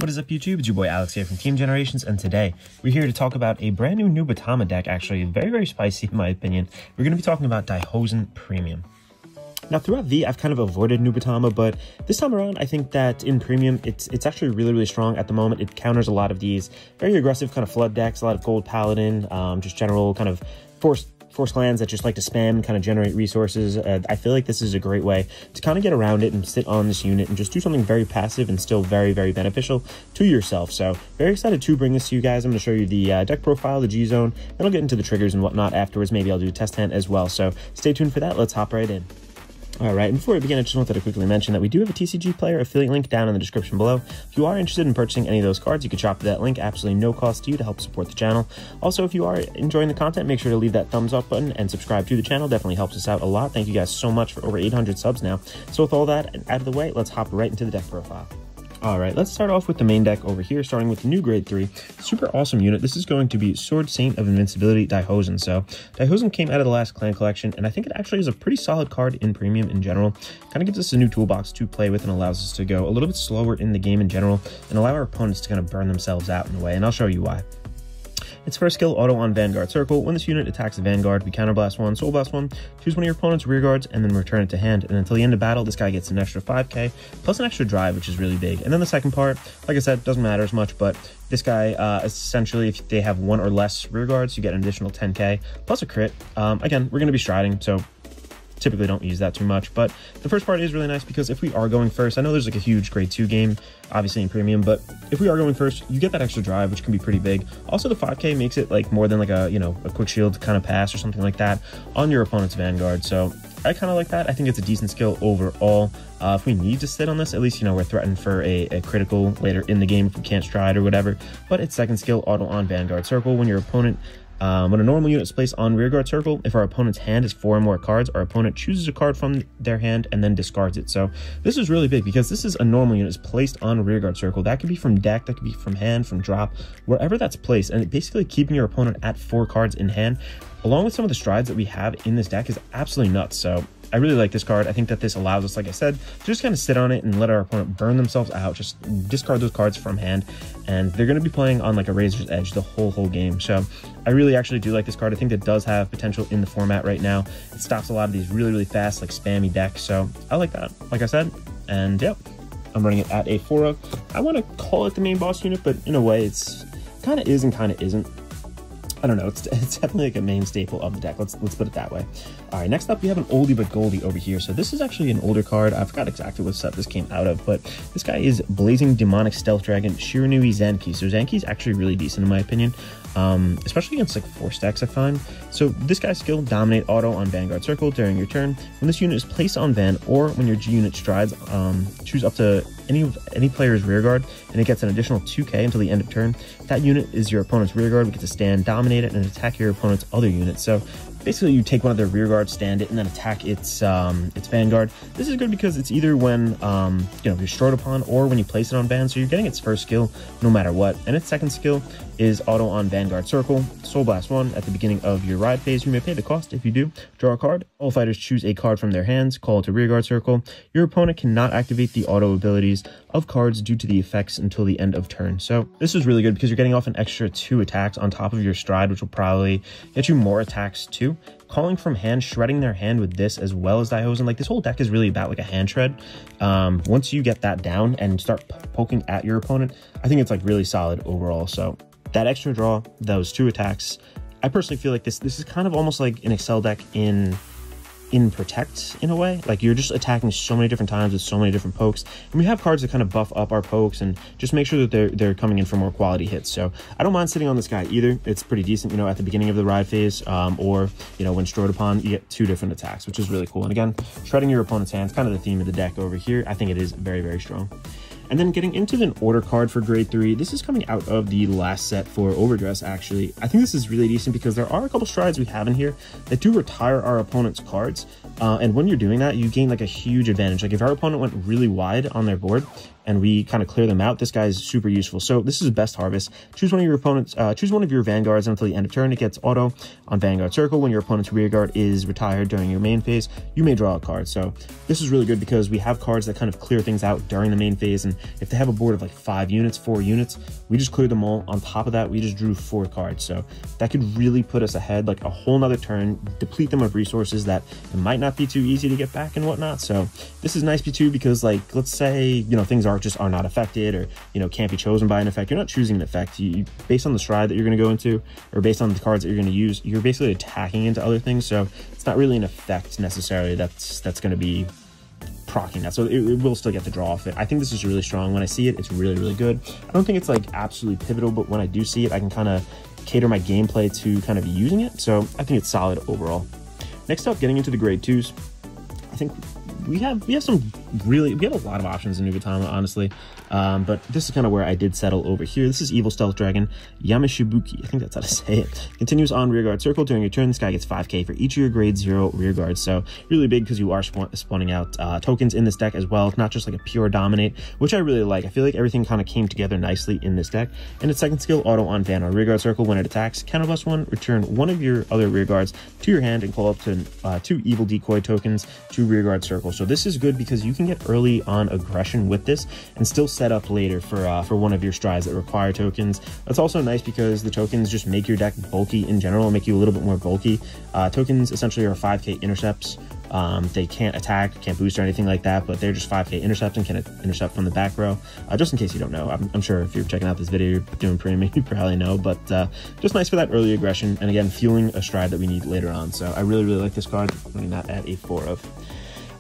What is up, YouTube? It's your boy Alex here from Team Generations, and today we're here to talk about a brand new Nubatama deck, actually very, very spicy in my opinion. We're going to be talking about Daihozan Premium. Now, throughout V, I've kind of avoided Nubatama, but this time around, I think that in Premium, it's actually really, really strong at the moment. It counters a lot of these very aggressive kind of flood decks, a lot of Gold Paladin, just general kind of force clans that just like to spam and kind of generate resources. I feel like this is a great way to kind of get around it and sit on this unit and just do something very passive and still very, very beneficial to yourself. So very excited to bring this to you guys. I'm going to show you the deck profile, the G zone, and I'll get into the triggers and whatnot afterwards. Maybe I'll do a test hand as well. So stay tuned for that. Let's hop right in. Alright, and before we begin, I just wanted to quickly mention that we do have a TCG player affiliate link down in the description below. If you are interested in purchasing any of those cards, you can shop to that link, absolutely no cost to you to help support the channel. Also, if you are enjoying the content, make sure to leave that thumbs up button and subscribe to the channel. Definitely helps us out a lot. Thank you guys so much for over 800 subs now. So with all that out of the way, let's hop right into the deck profile. Alright, let's start off with the main deck over here, starting with the new Grade 3. Super awesome unit. This is going to be Sword Saint of Invincibility Daihozan. So, Daihozan came out of the last clan collection, and I think it actually is a pretty solid card in Premium in general. Kind of gives us a new toolbox to play with and allows us to go a little bit slower in the game in general and allow our opponents to kind of burn themselves out in a way, and I'll show you why. Its first skill, auto on Vanguard Circle. When this unit attacks the Vanguard, we counterblast one, soul blast one, choose one of your opponent's rear guards, and then return it to hand. And until the end of battle, this guy gets an extra 5k, plus an extra drive, which is really big. And then the second part, like I said, doesn't matter as much, but this guy, essentially, if they have one or less rear guards, you get an additional 10k, plus a crit. Again, we're going to be striding, so typically don't use that too much, but the first part is really nice because if we are going first, I know there's like a huge Grade 2 game, obviously in Premium, but if we are going first, you get that extra drive, which can be pretty big. Also, the 5k makes it like more than like a, a quick shield kind of pass or something like that on your opponent's Vanguard, so I kind of like that. I think it's a decent skill overall. If we need to sit on this, at least, we're threatened for a critical later in the game if we can't stride or whatever, but its second skill, auto on Vanguard Circle. When your opponent when a normal unit is placed on rearguard circle, if our opponent's hand has 4 or more cards, our opponent chooses a card from their hand and then discards it. So this is really big because this is a normal unit is placed on rearguard circle. That could be from deck, that could be from hand, from drop, wherever that's placed, and basically keeping your opponent at 4 cards in hand, along with some of the strides that we have in this deck, is absolutely nuts. So I really like this card. I think that this allows us, like I said, to just kind of sit on it and let our opponent burn themselves out, just discard those cards from hand, and they're going to be playing on like a razor's edge the whole game. So I really actually do like this card. I think it does have potential in the format right now. It stops a lot of these really, really fast, like spammy decks, so I like that, like I said, and yep, I'm running it at a 4-up. I want to call it the main boss unit, but in a way it's kind of is and kind of isn't. I don't know, it's definitely like a main staple of the deck. Let's put it that way. All right, next up we have an oldie but goldie over here. So this is actually an older card. I forgot exactly what set this came out of, but this guy is Blazing Demonic Stealth Dragon Shiranui Zanki. So Zanki is actually really decent in my opinion, especially against like force decks, I find. So this guy's skill, Dominate Auto on Vanguard Circle during your turn. When this unit is placed on Van or when your G unit strides, choose up to any player's rearguard, and it gets an additional 2k until the end of turn. That unit is your opponent's rearguard. We get to stand, dominate it, and attack your opponent's other unit. So basically, you take one of their rearguards, stand it, and then attack its Vanguard. This is good because it's either when you're strode upon or when you place it on Van, so you're getting its first skill no matter what. And its second skill is auto on Vanguard Circle. Soul Blast 1 at the beginning of your ride phase. You may pay the cost. If you do, draw a card. All fighters choose a card from their hands, call it to rearguard circle. Your opponent cannot activate the auto abilities of cards due to the effects until the end of turn. So this is really good because you're getting off an extra 2 attacks on top of your stride, which will probably get you more attacks too. Calling from hand, shredding their hand with this as well as Daihozan. Like, this whole deck is really about like a hand shred. Once you get that down and start poking at your opponent, I think it's like really solid overall. So that extra draw, those 2 attacks, I personally feel like this is kind of almost like an Accel deck in Protect in a way. Like, you're just attacking so many different times with so many different pokes, and we have cards that kind of buff up our pokes and just make sure that they're coming in for more quality hits. So I don't mind sitting on this guy either. It's pretty decent, at the beginning of the ride phase, or when strode upon, you get 2 different attacks, which is really cool. And again, shredding your opponent's hands, kind of the theme of the deck over here. I think it is very, very strong. And then getting into an order card for Grade 3, this is coming out of the last set for Overdress, actually. I think this is really decent because there are a couple strides we have in here that do retire our opponent's cards. And when you're doing that, you gain like a huge advantage. Like, if our opponent went really wide on their board and we kind of clear them out, this guy is super useful. So this is best harvest. Choose one of your opponents, choose one of your Vanguards until the end of turn. It gets auto on Vanguard Circle. When your opponent's rearguard is retired during your main phase, you may draw a card. So this is really good because we have cards that kind of clear things out during the main phase, and again, if they have a board of like 4 units, we just cleared them all. On top of that, we just drew 4 cards. So that could really put us ahead like a whole nother turn, deplete them of resources that it might not be too easy to get back and whatnot. So this is nice too, because like, let's say, you know, things are not affected, or, you know, can't be chosen by an effect. You're not choosing an effect. You based on the stride that you're going to go into, or based on the cards that you're going to use, you're basically attacking into other things. So it's not really an effect necessarily that's going to be proccing that, so it will still get the draw off it. I think this is really strong. When I see it, it's really, really good. I don't think it's like absolutely pivotal, but when I do see it, I can kind of cater my gameplay to kind of using it. So I think it's solid overall. Next up, getting into the grade 2s, I think we have a lot of options in Nubatama, honestly. But this is kind of where I did settle over here. This is Evil Stealth Dragon Yamishibuki. I think that's how to say it. Continues on rearguard circle. During your turn, this guy gets 5k for each of your grade 0 rearguards. So really big, because you are spawning out tokens in this deck as well. It's not just like a pure dominate, which I really like. I feel like everything kind of came together nicely in this deck. And its second skill, auto on Vanguard rearguard circle. When it attacks, counterblast 1, return one of your other rearguards to your hand and call up to 2 evil decoy tokens to rearguard circle. So this is good because you can get early on aggression with this and still set up later for one of your strides that require tokens. That's also nice because the tokens just make your deck bulky in general, make you a little bit more bulky. Tokens essentially are 5k intercepts. They can't attack, can't boost or anything like that, but they're just 5k intercepts and can intercept from the back row. Just in case you don't know, I'm sure if you're checking out this video, you're doing premium, you probably know, but just nice for that early aggression, and again, fueling a stride that we need later on. So I really, really like this card. I'm running that at a 4 of.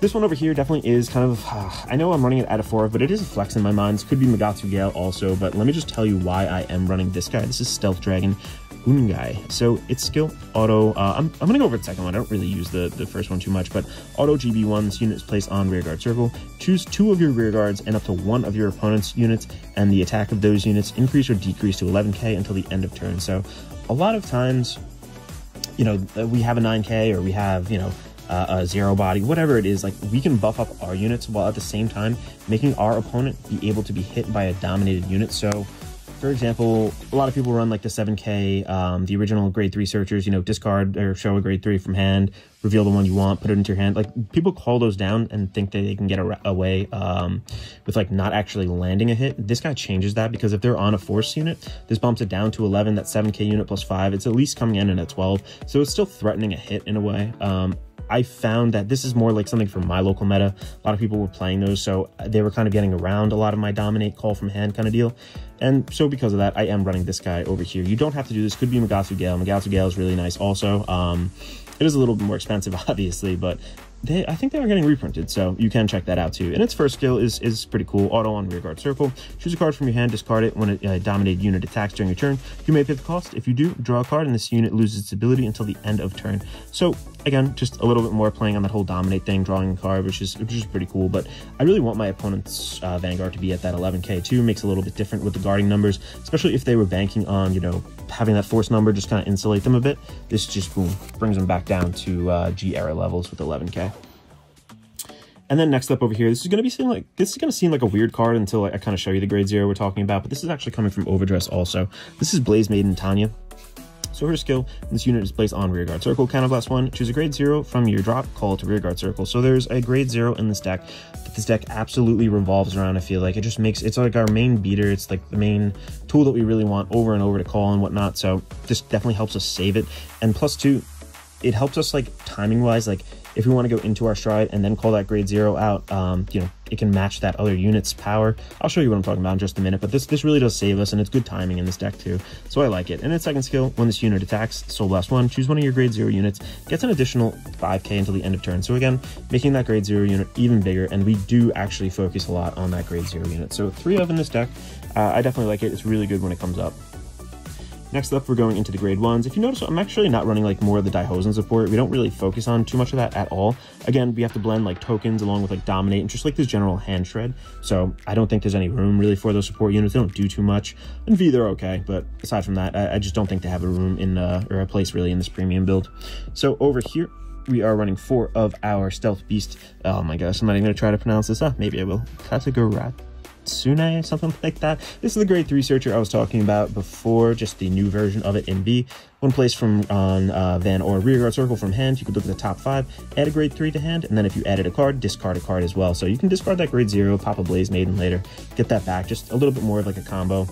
This one over here definitely is kind of, I know I'm running it at a 4, but it is a flex in my mind. This could be Magatsu Gale also, but let me just tell you why I am running this guy. This is Stealth Dragon Ungai. So its skill, auto, I'm going to go over the second one. I don't really use the first one too much, but auto GB1, this unit is placed on rearguard circle. Choose 2 of your rearguards and up to 1 of your opponent's units, and the attack of those units increase or decrease to 11k until the end of turn. So a lot of times, you know, we have a 9k, or we have, you know, a 0 body, whatever it is, like we can buff up our units while at the same time making our opponent be able to be hit by a dominated unit. So for example, a lot of people run like the 7k, the original grade 3 searchers, you know, discard or show a grade 3 from hand, reveal the one you want, put it into your hand. Like people call those down and think that they can get away with like not actually landing a hit. This guy changes that, because if they're on a force unit, this bumps it down to 11. That 7k unit plus 5, it's at least coming in at 12, so it's still threatening a hit in a way. I found that this is more like something from my local meta. A lot of people were playing those, so they were kind of getting around a lot of my dominate call from hand kind of deal. And so because of that, I am running this guy over here. You don't have to do this. Could be Magatsu Gale. Magatsu Gale is really nice also. It is a little bit more expensive, obviously, but I think they are getting reprinted, so you can check that out too. And its first skill is pretty cool. Auto on rearguard circle. Choose a card from your hand, discard it. When a dominated unit attacks during your turn, you may pay the cost. If you do, draw a card, and this unit loses its ability until the end of turn. So again, just a little bit more playing on that whole dominate thing, drawing a card, which is pretty cool. But I really want my opponent's Vanguard to be at that 11k too. Makes it a little bit different with the guarding numbers, especially if they were banking on, you know, having that force number just kind of insulate them a bit. This just, boom, brings them back down to G era levels with 11k. And then next up over here, this is going to seem like a weird card until I kind of show you the grade 0 we're talking about, but this is actually coming from Overdress also. This is Blaze Maiden Tanya. So her skill, this unit is placed on rearguard circle. Counterblast 1, choose a grade 0 from your drop, call to rearguard circle. So there's a grade 0 in this deck that this deck absolutely revolves around. I feel like it just makes, it's like our main beater. It's like the main tool that we really want over and over to call and whatnot. So this definitely helps us save it. And plus 2, it helps us like timing wise, like if we want to go into our stride and then call that grade 0 out, you know, it can match that other unit's power. I'll show you what I'm talking about in just a minute, but this really does save us, and it's good timing in this deck too, so I like it. And its second skill, when this unit attacks, Soul Blast 1, choose one of your grade 0 units, gets an additional 5k until the end of turn. So again, making that grade 0 unit even bigger, and we do actually focus a lot on that grade 0 unit. So 3 of in this deck. I definitely like it. It's really good when it comes up. Next up, we're going into the grade 1s. If you notice, I'm actually not running like more of the Daihozan support. We don't really focus on too much of that at all. Again, we have to blend like tokens along with like dominate and just like this general hand shred. So I don't think there's any room really for those support units. They don't do too much. In V, they're okay, but aside from that, I just don't think they have a room in or a place really in this premium build. So over here, we are running 4 of our Stealth Beast. Oh my gosh, I'm not even gonna try to pronounce this. Maybe I will. Katagurat. Tsune, something like that. This is the grade 3 searcher I was talking about before, just the new version of it in V. One place from on Van or Rearguard Circle from hand, you could look at the top 5, add a grade 3 to hand, and then if you added a card, discard a card as well. So you can discard that grade 0, pop a Blaze Maiden later, get that back, just a little bit more of like a combo,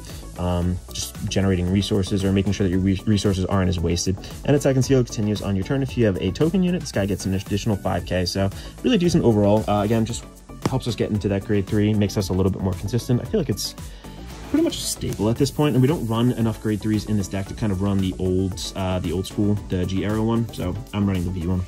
just generating resources or making sure that your resources aren't as wasted. And its second seal continues on your turn. If you have a token unit, this guy gets an additional 5k, so really decent overall. Again, just helps us get into that grade 3, makes us a little bit more consistent. I feel like it's pretty much stable at this point, and we don't run enough grade 3s in this deck to kind of run the old school, the G Arrow one, so I'm running the V one.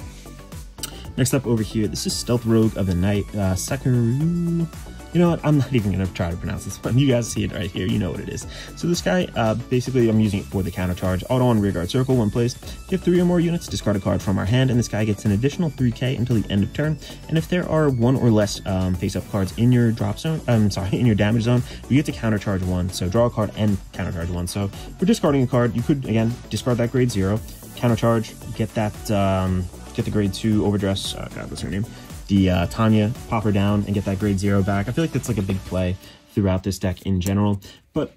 Next up over here, this is Stealth Rogue of the Night, Sakura. You know what, I'm not even going to try to pronounce this one. You guys see it right here, you know what it is. So this guy, basically I'm using it for the counter charge. Auto on Rearguard Circle, one place. If you have 3 or more units, discard a card from our hand, and this guy gets an additional 3k until the end of turn. And if there are 1 or less face-up cards in your drop zone, in your damage zone, you get to counter charge 1. So draw a card and counter charge 1. So for discarding a card, you could, again, discard that grade 0, counter charge, get that, get the grade 2 overdress, God, what's her name? The Tanya, pop her down and get that grade 0 back. I feel like that's like a big play throughout this deck in general, but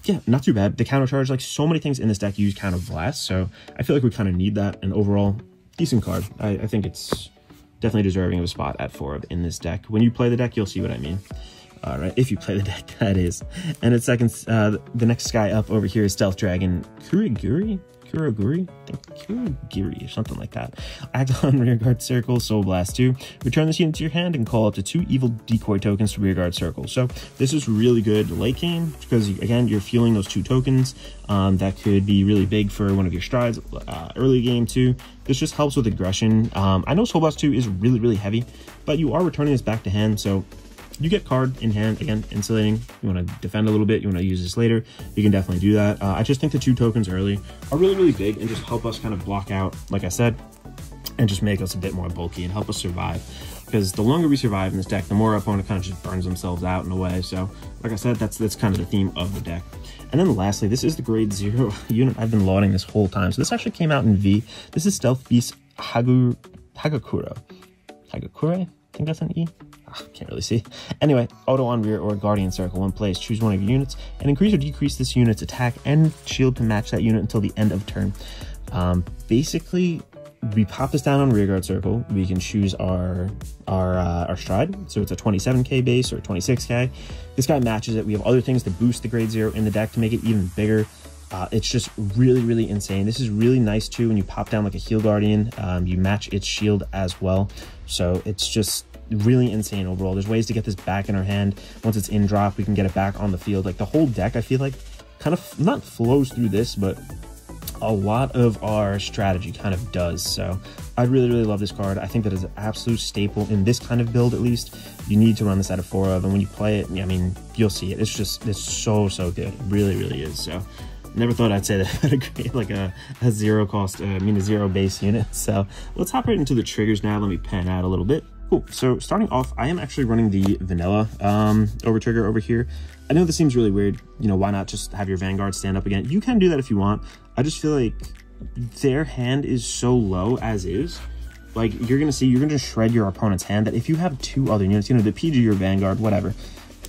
yeah, not too bad. The counter charge, like so many things in this deck use counter blast, so I feel like we kind of need that. And overall, decent card. I think it's definitely deserving of a spot at 4 in this deck. When you play the deck, you'll see what I mean. All right, if you play the deck, that is. And its second, the next guy up over here is Stealth Dragon Kurogiri, or something like that. Act on Rearguard Circle, Soul Blast 2. Return this unit to your hand and call up to 2 evil decoy tokens to Rearguard Circle. So this is really good late game because, again, you're fueling those 2 tokens. That could be really big for one of your strides early game too. This just helps with aggression. I know Soul Blast 2 is really, really heavy, but you are returning this back to hand, so you get card in hand, again, insulating. You want to defend a little bit, you want to use this later, you can definitely do that. I just think the 2 tokens early are really, really big and just help us kind of block out, like I said, and just make us a bit more bulky and help us survive. Because the longer we survive in this deck, the more our opponent kind of just burns themselves out in a way. So, like I said, that's kind of the theme of the deck. And then lastly, this is the grade 0 unit I've been lauding this whole time. So this actually came out in V. This is Stealth Beast Hagakure. I think that's an E. Can't really see. Anyway, auto on Rear or Guardian Circle, one place, choose one of your units, and increase or decrease this unit's attack and shield to match that unit until the end of turn. Basically, we pop this down on Rearguard Circle. We can choose our stride, so it's a 27k base or 26k. This guy matches it. We have other things to boost the grade 0 in the deck to make it even bigger. It's just really, really insane. This is really nice too when you pop down like a Heal Guardian. You match its shield as well, so it's just really insane overall. There's ways to get this back in our hand. Once it's in drop, we can get it back on the field. Like the whole deck, I feel like kind of not flows through this, but a lot of our strategy kind of does. So I really, really love this card. I think that is an absolute staple in this kind of build. At least you need to run this out of 4 of, and when you play it, I mean, you'll see it. It's so good. It really, really is. So never thought I'd say that I'd create like a 0 cost, a 0 base unit. So let's hop right into the triggers now. Let me pan out a little bit. Cool. So starting off, I am actually running the vanilla over trigger over here. I know this seems really weird. You know, why not just have your Vanguard stand up again? You can do that if you want. I just feel like their hand is so low as is. Like you're gonna shred your opponent's hand. That if you have 2 other units, you know, the PG or Vanguard, whatever,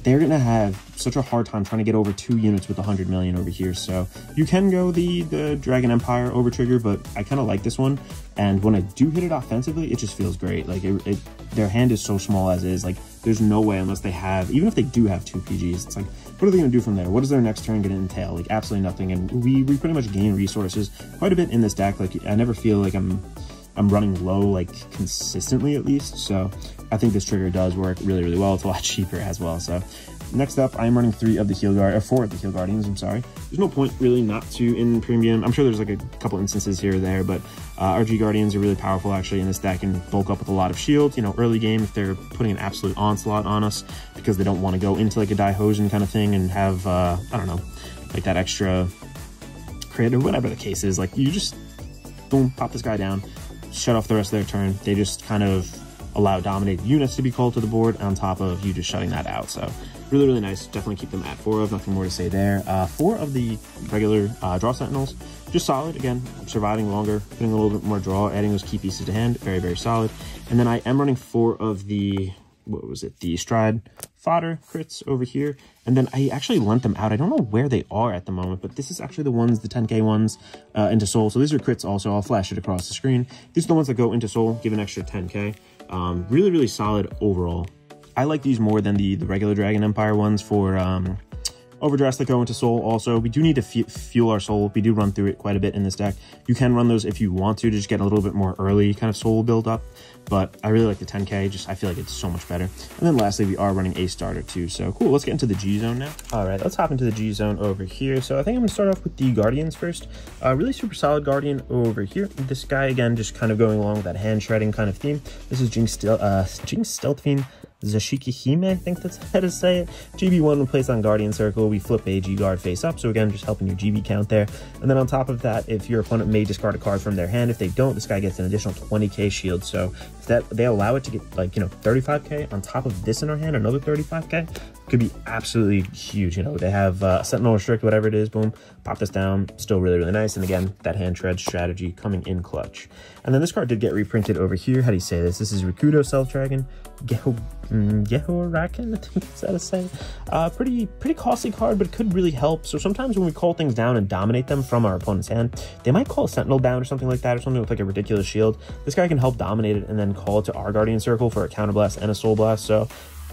they're gonna have such a hard time trying to get over 2 units with 100 million over here. So you can go the Dragon Empire over trigger, but I kind of like this one. And when I do hit it offensively, it just feels great. Like their hand is so small as is. Like there's no way, unless they have, even if they do have 2 PGs, it's like, what are they gonna do from there? What is their next turn gonna entail? Like absolutely nothing. And we pretty much gain resources quite a bit in this deck. Like I never feel like I'm running low, like consistently at least. So I think this trigger does work really, really well. It's a lot cheaper as well. So next up, I am running 4 of the Heal Guardians, I'm sorry. There's no point really not to in premium. I'm sure there's like a couple instances here or there, but our G Guardians are really powerful actually in this deck and bulk up with a lot of shield. You know, early game, if they're putting an absolute onslaught on us because they don't want to go into like a Daihozan kind of thing and have, I don't know, like that extra crit or whatever the case is. Like you just, boom, pop this guy down, shut off the rest of their turn. They just kind of allow dominated units to be called to the board on top of you just shutting that out. So really, really nice. Definitely keep them at 4 of, nothing more to say there. 4 of the regular draw sentinels, just solid. Again, surviving longer, getting a little bit more draw, adding those key pieces to hand, very, very solid. And then I am running 4 of the, what was it, the stride fodder crits over here. And then I actually lent them out. I don't know where they are at the moment, but this is actually the ones, the 10K ones into soul. So these are crits also. I'll flash it across the screen. These are the ones that go into soul, give an extra 10K. Really, really solid overall. I like these more than the regular Dragon Empire ones for overdress that go into soul. Also, we do need to fuel our soul. We do run through it quite a bit in this deck. You can run those if you want to just get a little bit more early kind of soul build up, but I really like the 10K. Just I feel like it's so much better. And then lastly, we are running a starter too. So cool, let's get into the G zone now. All right, let's hop into the G zone over here. So I think I'm gonna start off with the Guardians first. Really super solid Guardian over here. This guy again, just kind of going along with that hand shredding kind of theme. This is Jinx Stealth Fiend Zashikihime, I think that's how to say it. GB1 when placed on Guardian Circle, we flip a G guard face up, so again, just helping your GB count there. And then on top of that, if your opponent may discard a card from their hand, if they don't, this guy gets an additional 20k shield. So if that they allow it to get, like, 35k on top of this in our hand, another 35k, could be absolutely huge. They have Sentinel Restrict, whatever it is, boom, pop this down, still really, really nice. And again, that hand shred strategy coming in clutch. And then this card did get reprinted over here. How do you say this? This is Rikudo Self Dragon Gehoraken, I think that's how to say. Pretty costly card, but it could really help. So sometimes when we call things down and dominate them from our opponent's hand, they might call a Sentinel down or something like that, or something with like a ridiculous shield. This guy can help dominate it and then call it to our Guardian Circle for a counterblast and a soul blast. So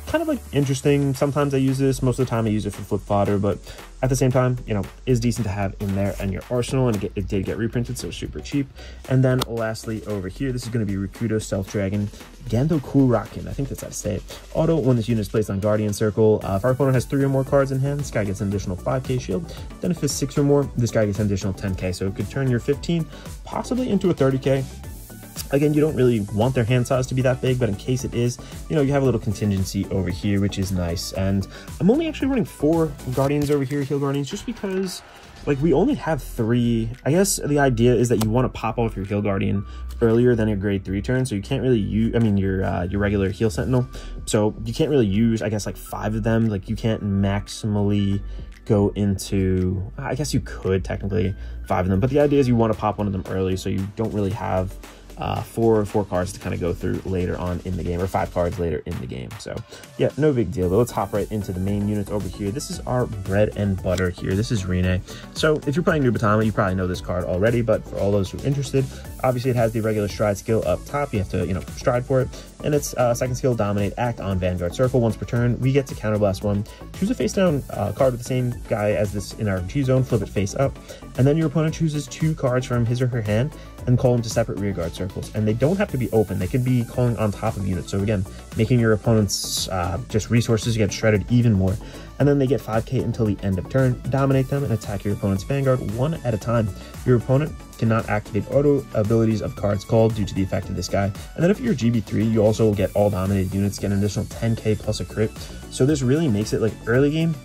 kind of like interesting. Sometimes I use this, most of the time I use it for flip fodder, but at the same time, is decent to have in there and your arsenal, and it did get reprinted, so super cheap. And then lastly over here, this is going to be Rikudo Stealth Dragon Gandokuraken, I think that's how to say it. Auto, when this unit is placed on Guardian Circle, if our opponent has 3 or more cards in hand, this guy gets an additional 5k shield. Then if it's 6 or more, this guy gets an additional 10k, so it could turn your 15 possibly into a 30k. Again, you don't really want their hand size to be that big, but in case it is, you have a little contingency over here, which is nice. And I'm only actually running 4 Guardians over here, Heal Guardians, just because, we only have 3. I guess the idea is that you want to pop off your Heal Guardian earlier than your grade 3 turn, so you can't really use, your regular Heal Sentinel, so you can't really use, I guess, 5 of them. You can't maximally go into, I guess you could technically 5 of them, but the idea is you want to pop one of them early, so you don't really have 4 cards to kind of go through later on in the game, or 5 cards later in the game. So yeah, no big deal. But let's hop right into the main units over here. This is our bread and butter here. This is Rene. So if you're playing Nubatama, you probably know this card already, but for all those who are interested, obviously it has the regular stride skill up top. You have to, stride for it. And its second skill, dominate, act on Vanguard Circle. Once per turn, we get to counterblast 1. Choose a face down card with the same guy as this in our G zone, flip it face up. And then your opponent chooses 2 cards from his or her hand and call them to separate rearguard circles. And they don't have to be open. They can be calling on top of units. So again, making your opponent's just resources get shredded even more. And then they get 5k until the end of turn. Dominate them and attack your opponent's Vanguard 1 at a time. Your opponent cannot activate auto abilities of cards called due to the effect of this guy. And then if you're GB3, you also get all dominated units, get an additional 10k plus a crit. So this really makes it early game,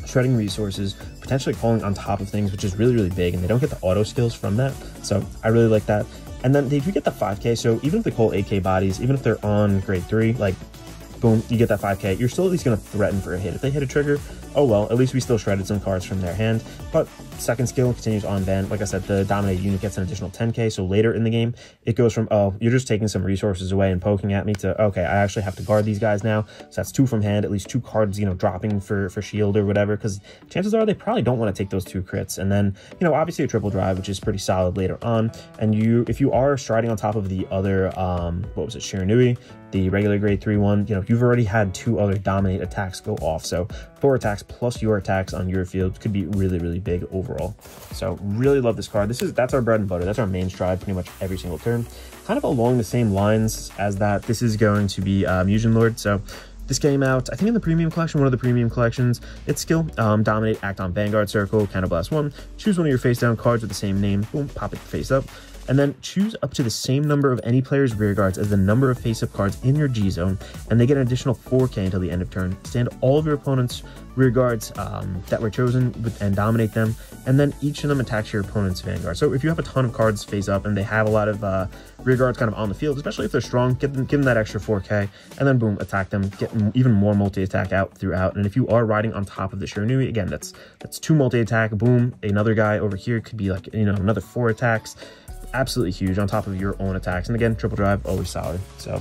shredding resources, potentially calling on top of things, which is really, really big, and they don't get the auto skills from that. So I really like that. And then they do get the 5k, so even if they call 8k bodies, even if they're on grade 3, boom, you get that 5k, you're still at least going to threaten for a hit. If they hit a trigger, oh well, at least we still shredded some cards from their hand. But second skill continues on Van. Like I said, the dominated unit gets an additional 10k, so later in the game, it goes from, oh, you're just taking some resources away and poking at me, to, okay, I actually have to guard these guys now. So that's 2 from hand, at least 2 cards, dropping for shield or whatever, because chances are they probably don't want to take those 2 crits. And then, obviously a triple drive, which is pretty solid later on. And if you are striding on top of the other, what was it, Shiranui, the regular grade 3 one, you've already had 2 other dominate attacks go off. So 4 attacks plus your attacks on your field could be really, really big overall. So really love this card. That's our bread and butter. That's our main stride pretty much every single turn. Kind of along the same lines as that, this is going to be Musion Lord. So this came out, I think, in the premium collection, one of the premium collections. Its skill, dominate, act on Vanguard Circle, counterblast 1, choose one of your face down cards with the same name, boom, pop it face up. And then choose up to the same number of any player's rear guards as the number of face-up cards in your G zone, and they get an additional 4k until the end of turn. Stand all of your opponent's rear guards that were chosen and dominate them, and then each of them attacks your opponent's Vanguard. So if you have a ton of cards face up and they have a lot of rear guards kind of on the field, especially if they're strong, give them that extra 4k, and then boom, attack them, get even more multi-attack out throughout. And if you are riding on top of the Shiranui, again, that's 2 multi-attack, boom, another guy over here could be another 4 attacks. Absolutely huge on top of your own attacks. And again, triple drive, always solid. So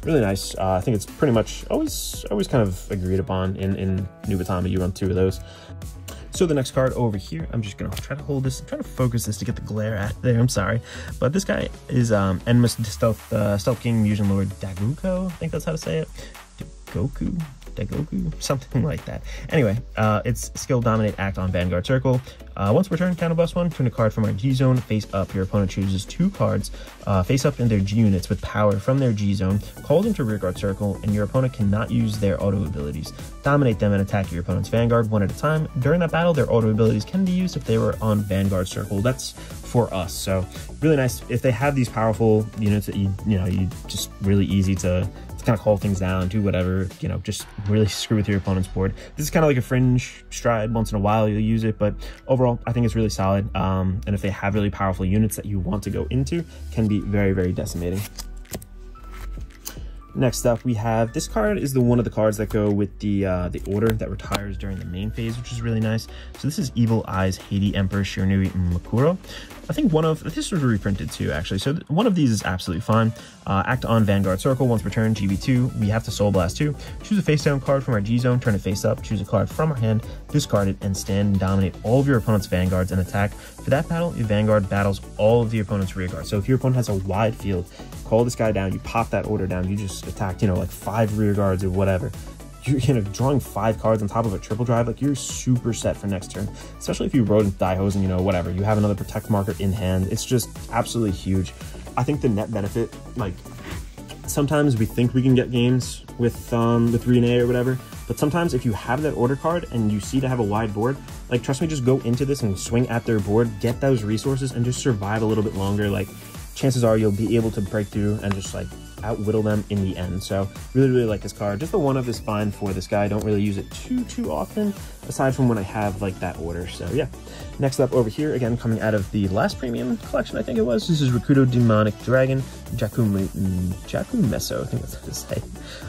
really nice. I think it's pretty much always kind of agreed upon in Nubatama. You run 2 of those. So the next card over here, I'm just gonna try to hold this, try to focus this to get the glare out of there. I'm sorry, but this guy is Enmus Stealth King Musion Lord Daguko. I think that's how to say it. Dagoku, something like that. Anyway, it's skill dominate act on Vanguard Circle. Once per turn, counterblast 1, turn a card from our G zone face up. Your opponent chooses 2 cards face up in their G units with power from their G zone, call them to rearguard circle, and your opponent cannot use their auto abilities. Dominate them and attack your opponent's Vanguard 1 at a time. During that battle, their auto abilities can be used if they were on Vanguard Circle. That's for us, so really nice. If they have these powerful units that you just really easy to kind of call things down, do whatever, just really screw with your opponent's board. This is kind of like a fringe stride. Once in a while you'll use it, but overall I think it's really solid. And if they have really powerful units that you want to go into, can be very, very decimating. Next up, we have this card is one of the cards that go with the order that retires during the main phase, which is really nice. So this is Evil Eyes Haiti Emperor Shiranui Makuro. I think this was reprinted too, actually. So one of these is absolutely fine. Act on Vanguard Circle once per turn, GB2. We have to Soul Blast 2. Choose a face down card from our G zone, turn it face up. Choose a card from our hand, discard it, and stand and dominate all of your opponent's Vanguards and attack. For that battle, your Vanguard battles all of the opponent's rear guards. So if your opponent has a wide field, call this guy down, you pop that order down, you just attacked, like 5 rear guards or whatever. You're drawing 5 cards on top of a triple drive, like you're super set for next turn, especially if you rode in Daihozan, whatever, you have another protect marker in hand. It's just absolutely huge. I think the net benefit, like sometimes we think we can get games with Rene or whatever, but sometimes if you have that order card and you see to have a wide board, like trust me, just go into this and swing at their board, get those resources and just survive a little bit longer. Like chances are you'll be able to break through and just like outwhittle them in the end. So really like this card. Just the one of is fine for this guy. I don't really use it too often, aside from when I have like that order. So yeah. Next up over here, again coming out of the last premium collection, I think it was. This is Rakudo Demonic Dragon Jakumeso, I think that's how to say.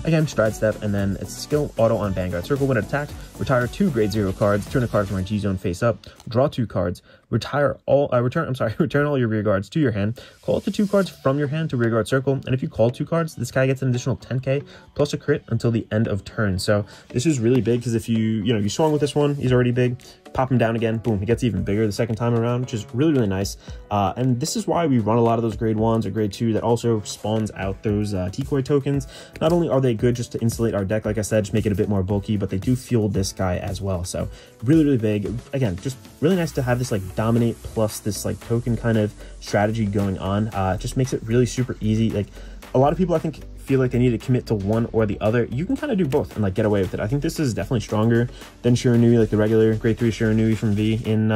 Again, stride step, and then it's skill auto on Vanguard Circle. When it attacked, retire 2 grade 0 cards, turn a card from our G zone face up, draw 2 cards, return all your rear guards to your hand, call up the 2 cards from your hand to rearguard circle, and if you call 2 cards, this guy gets an additional 10k plus a crit until the end of turn. So this is really big because if you swung with this one, he's already big. Pop him down again, boom, he gets even bigger the second time around, which is really nice. And this is why we run a lot of those grade 1s or grade 2 that also spawns out those decoy tokens. Not only are they good just to insulate our deck, like I said, just make it a bit more bulky, but they do fuel this guy as well. So really big. Again, just really nice to have this like dominate plus this like token kind of strategy going on. It just makes it really super easy. Like a lot of people, I think, feel like they need to commit to one or the other. You can kind of do both and like get away with it. I think this is definitely stronger than Shiranui, like the regular grade 3 Shiranui from V in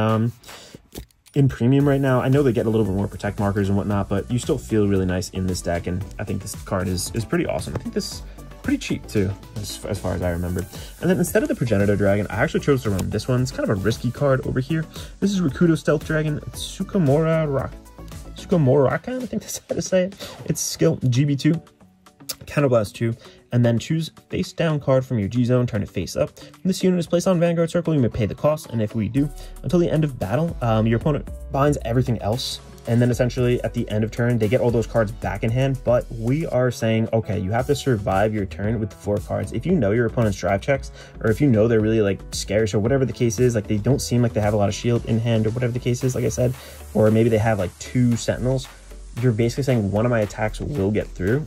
premium right now. I know they get a little bit more protect markers and whatnot, but you still feel really nice in this deck, and I think this card is pretty awesome. I think this is pretty cheap too, as far as I remember. And then instead of the Progenitor Dragon, I actually chose to run this one. It's kind of a risky card over here. This is Rakudo Stealth Dragon Tsukamorakan, I think that's how to say it. It's skill GB2, counterblast 2, and then choose face down card from your G zone, turn it face up. When this unit is placed on Vanguard Circle, you may pay the cost, and if we do, until the end of battle, your opponent binds everything else, and then essentially at the end of turn, they get all those cards back in hand. But we are saying, okay, you have to survive your turn with the 4 cards. If you know your opponent's drive checks, or if you know they're really like scarce or whatever the case is, like they don't seem like they have a lot of shield in hand or whatever the case is, like I said, or maybe they have like 2 sentinels, you're basically saying one of my attacks will get through.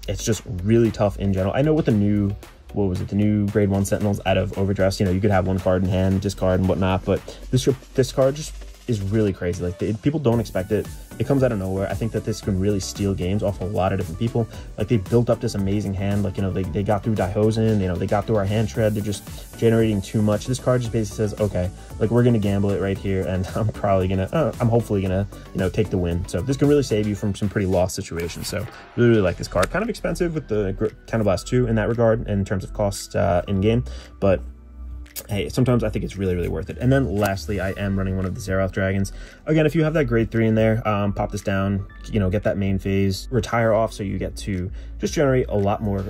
It's just really tough in general. I know with the new, the new grade 1 sentinels out of Overdress, you could have 1 card in hand, discard and whatnot, but this card just is really crazy. Like people don't expect it. It comes out of nowhere. I think that this can really steal games off a lot of different people. Like they built up this amazing hand. Like, they got through Daihozan, they got through our hand shred. They're just generating too much. This card just basically says, okay, like we're going to gamble it right here. And I'm hopefully going to, take the win. So this can really save you from some pretty lost situations. So really like this card. Kind of expensive with the Counterblast 2 in that regard, in terms of cost in game, but hey, sometimes I think it's really worth it. And then lastly, I am running one of the Zeroth Dragons. Again, if you have that grade 3 in there, pop this down, get that main phase, retire off, so you get to just generate a lot more,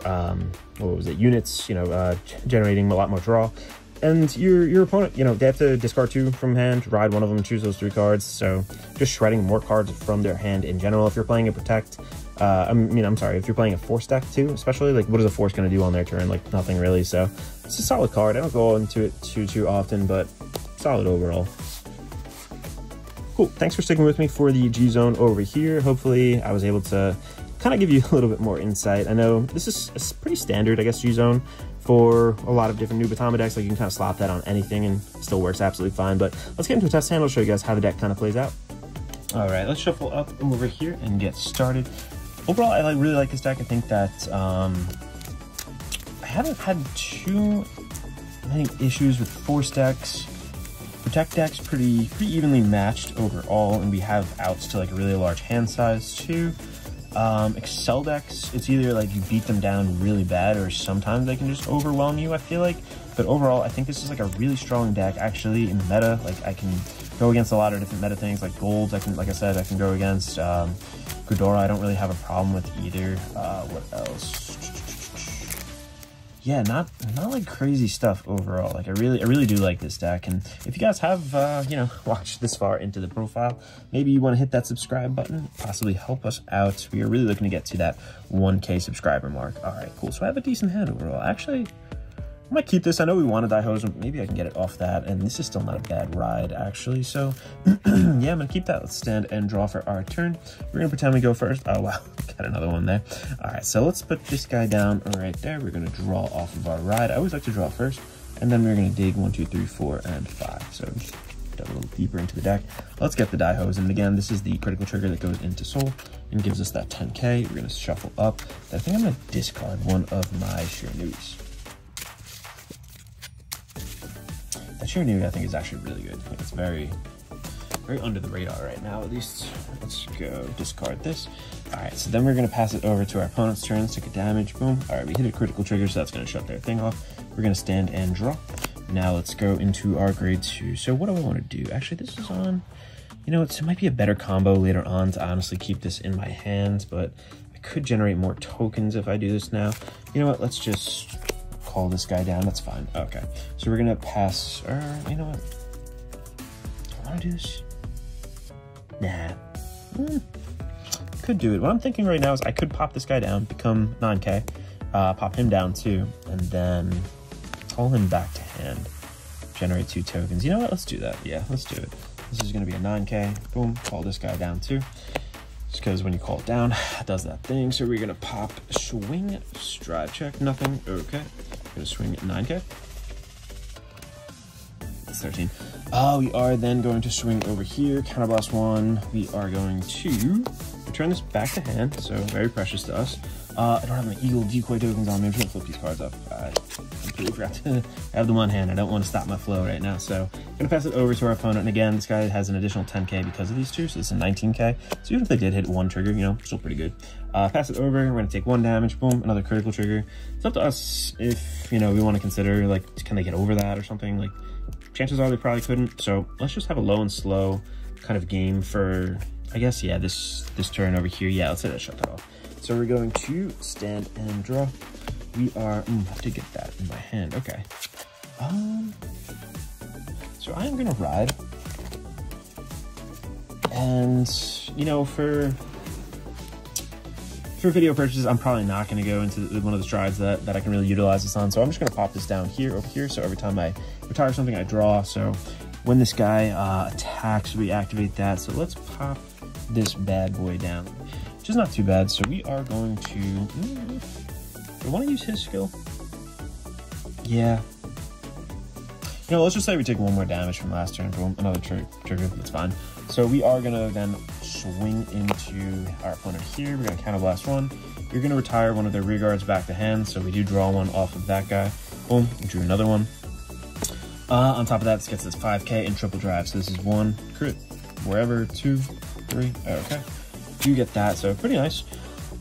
units, generating a lot more draw. And your opponent, they have to discard 2 from hand, ride one of them, choose those 3 cards. So just shredding more cards from their hand in general. If you're playing a protect, I'm sorry, if you're playing a force deck too, especially, like, what is a force going to do on their turn? Like, nothing really. So it's a solid card. I don't go into it too often, but solid overall. Cool. Thanks for sticking with me for the G Zone over here. Hopefully I was able to kind of give you a little bit more insight. I know this is a pretty standard, I guess, G Zone for a lot of different Nubatama decks. Like, you can kind of slap that on anything and it still works absolutely fine. But let's get into a test hand. I'll show you guys how the deck kind of plays out. All right, let's shuffle up over here and get started. Overall, I really like this deck. I think that I haven't had too many issues with force decks. Protect decks pretty evenly matched overall, and we have outs to like a really large hand size too. Accel decks, it's either like you beat them down really bad or sometimes they can just overwhelm you, I feel like. But overall, I think this is like a really strong deck actually in the meta. Like, I can go against a lot of different meta things, like golds. I can, like I said, I can go against Ghidorah. I don't really have a problem with either. What else? Yeah, not like crazy stuff overall. Like, I really do like this deck. And if you guys have watched this far into the profile, maybe you want to hit that subscribe button, possibly help us out. We are really looking to get to that 1K subscriber mark. All right, cool. So I have a decent hand overall. Actually, I might keep this. I know we wanted Daihozan, but maybe I can get it off that. And this is still not a bad ride, actually. So, yeah, I'm going to keep that. Let's stand and draw for our turn. We're going to pretend we go first. Oh, wow. Got another one there. All right, so let's put this guy down right there. We're going to draw off of our ride. I always like to draw first. And then we're going to dig 1, 2, 3, 4, and 5. So just dive a little deeper into the deck. Let's get the Daihozan. And again, this is the critical trigger that goes into Soul and gives us that 10K. We're going to shuffle up. I think I'm going to discard one of my Shirnuis. That Shirnui, I think, is actually really good. I think it's very under the radar right now, at least. Let's go discard this. All right, so then we're going to pass it over to our opponent's turn, take a damage, boom. All right, we hit a critical trigger, so that's going to shut their thing off. We're going to stand and draw. Now let's go into our grade 2. So what do I want to do? Actually, this is on, it might be a better combo later on to honestly keep this in my hands, but I could generate more tokens if I do this now. You know what, let's just call this guy down. That's fine. Okay, so we're gonna pass, or you know what, do I want to do this? Nah. Could do it. What I'm thinking right now is I could pop this guy down, become 9K, pop him down too, and then call him back to hand, generate 2 tokens. You know what, let's do that. Yeah, let's do it. This is gonna be a 9K. Boom, call this guy down too, just because when you call it down, it does that thing. So we're gonna pop swing, stride check, nothing. Okay, gonna swing at 9K. That's 13. We are then going to swing over here, counterblast 1. We are going to return this back to hand, so very precious to us. I don't have my Eagle decoy tokens on me. I'm trying to flip these cards up. I completely forgot to have them on hand. I don't want to stop my flow right now, so I'm gonna pass it over to our opponent. And again, this guy has an additional 10K because of these two, so this is a 19K. So even if they did hit 1 trigger, still pretty good. Pass it over. We're gonna take 1 damage. Boom, another critical trigger. It's up to us if we want to consider, like, can they get over that or something. Like, chances are they probably couldn't. So let's just have a low and slow kind of game for, I guess, yeah, this turn over here. Yeah, let's say that shut that off. So we're going to stand and draw. We are, I did get that in my hand, okay. So I am gonna ride. And, for video purposes, I'm probably not gonna go into one of the strides that I can really utilize this on. So I'm just gonna pop this down here, over here. So every time I retire something, I draw. So when this guy attacks, we activate that. So let's pop this bad boy down, which is not too bad. So we are going to, do I want to use his skill? Yeah. Let's just say we take 1 more damage from last turn. Boom, another trigger, that's fine. So we are gonna then swing into our opponent here. We're gonna counterblast 1. You're gonna retire one of their rear guards back to hand. So we do draw 1 off of that guy. Boom, we drew another one. On top of that, this gets us 5K and triple drive. So this is 1 crit, wherever, 2, 3, okay. Do get that, so pretty nice.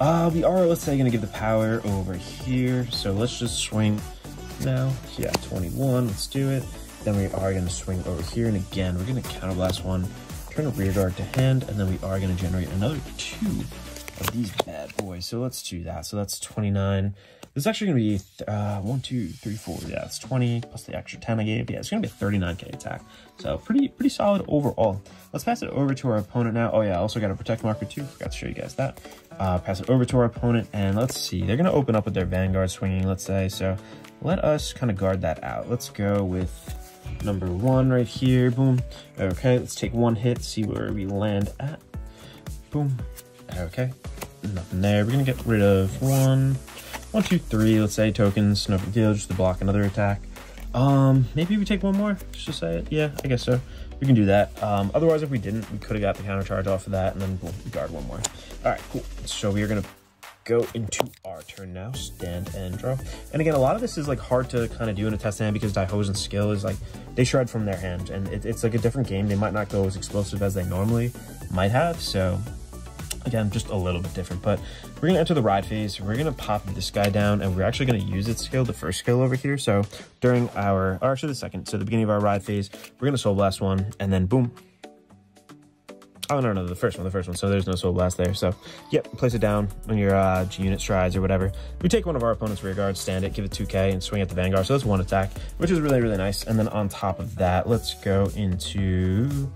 We are, let's say, gonna give the power over here. So let's just swing now. Yeah, 21, let's do it. Then we are gonna swing over here, and again, we're gonna counterblast 1, turn a rear guard to hand, and then we are gonna generate another 2 of these bad boys. So let's do that. So that's 29. This is actually going to be 1, 2, 3, 4. Yeah, it's 20 plus the extra 10 I gave. Yeah, it's going to be a 39k attack. So pretty solid overall. Let's pass it over to our opponent now. Oh yeah, I also got a protect marker too. Forgot to show you guys that. Pass it over to our opponent, and let's see. They're going to open up with their Vanguard swinging, let's say. So let us kind of guard that out. Let's go with number 1 right here. Boom. Okay, let's take 1 hit, see where we land at. Boom. Okay, nothing there. We're going to get rid of 1, 2, 3, let's say, tokens. No big deal, just to block another attack. Maybe we take 1 more, just to say it. Yeah, I guess so. We can do that. Otherwise, if we didn't, we could have got the counter charge off of that, and then boom, we guard 1 more. All right, cool. So we are going to go into our turn now, stand and draw. And again, a lot of this is like hard to kind of do in a test hand because Daihozan's skill is like they shred from their hand, and it's like a different game. They might not go as explosive as they normally might have. So again, just a little bit different. But we're gonna enter the ride phase. We're gonna pop this guy down, and we're actually gonna use its skill, the first skill over here. So during our, or actually the second, so the beginning of our ride phase, we're gonna soul blast 1, and then boom. Oh, no, the first one. So there's no soul blast there. So, yep, place it down on your G-unit strides or whatever. We take one of our opponent's rear guards, stand it, give it 2k, and swing at the Vanguard. So that's 1 attack, which is really nice. And then on top of that, let's go into,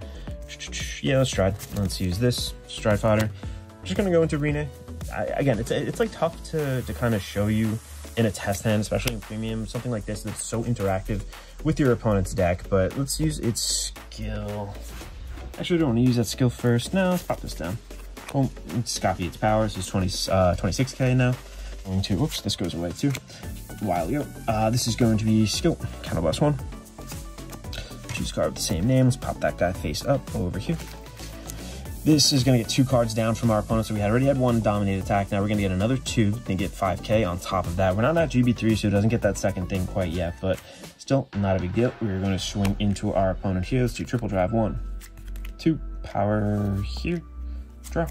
yeah, let's stride. Let's use this stride fodder. I'm just gonna go into Rene. Again, it's like tough to kind of show you in a test hand, especially in premium, something like this that's so interactive with your opponent's deck. But let's use its skill. Actually, I don't want to use that skill first. No, let's pop this down. Boom. Let's copy its power. This is 26k now. Going to, whoops, this goes away too. A while ago. This is going to be skill. Counterblast 1. Choose card with the same name. Let's pop that guy face up over here. This is going to get 2 cards down from our opponent. So we already had 1 dominate attack. Now we're going to get another 2 and get 5k on top of that. We're not at GB3, so it doesn't get that second thing quite yet, but still not a big deal. We're going to swing into our opponent here. Let's do triple drive 1, 2, power here, draw,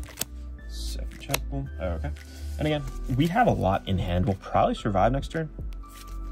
second check, boom. Okay. And again, we have a lot in hand. We'll probably survive next turn.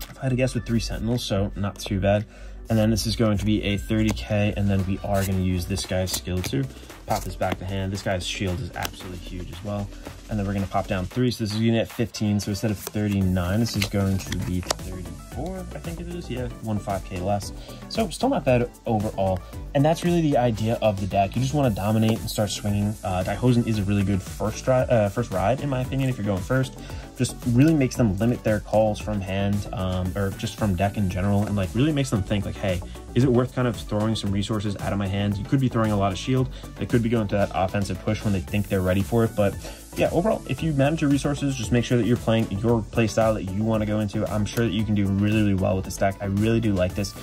If I had to guess, with 3 sentinels, so not too bad. And then this is going to be a 30k, and then we are going to use this guy's skill too. Pop this back to hand. This guy's shield is absolutely huge as well. And then we're going to pop down 3, so this is going to get 15. So instead of 39, this is going to be 34, I think it is. Yeah, 5k less. So still not bad overall. And that's really the idea of the deck. You just want to dominate and start swinging. Daihozan is a really good first ride, in my opinion, if you're going first. Just really makes them limit their calls from hand, or just from deck in general, and like really makes them think like, hey, is it worth kind of throwing some resources out of my hands? You could be throwing a lot of shield. They could be going to that offensive push when they think they're ready for it. But yeah, overall, if you manage your resources, just make sure that you're playing your play style that you want to go into. I'm sure that you can do really well with this deck. I really do like this.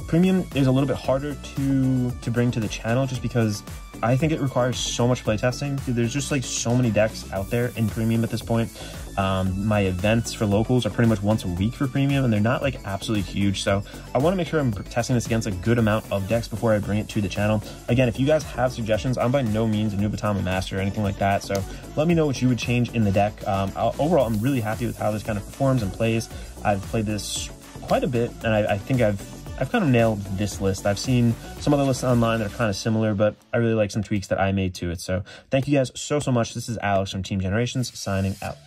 Premium is a little bit harder to bring to the channel just because I think it requires so much playtesting. There's just like so many decks out there in premium at this point. My events for locals are pretty much once a week for premium, and they're not like absolutely huge. So I want to make sure I'm testing this against a good amount of decks before I bring it to the channel. Again, if you guys have suggestions, I'm by no means a Nubatama master or anything like that. So let me know what you would change in the deck. Overall, I'm really happy with how this kind of performs and plays. I've played this quite a bit, and I think I've kind of nailed this list. I've seen some other lists online that are kind of similar, but I really like some tweaks that I made to it. So thank you guys so much. This is Alex from Team Generations signing out.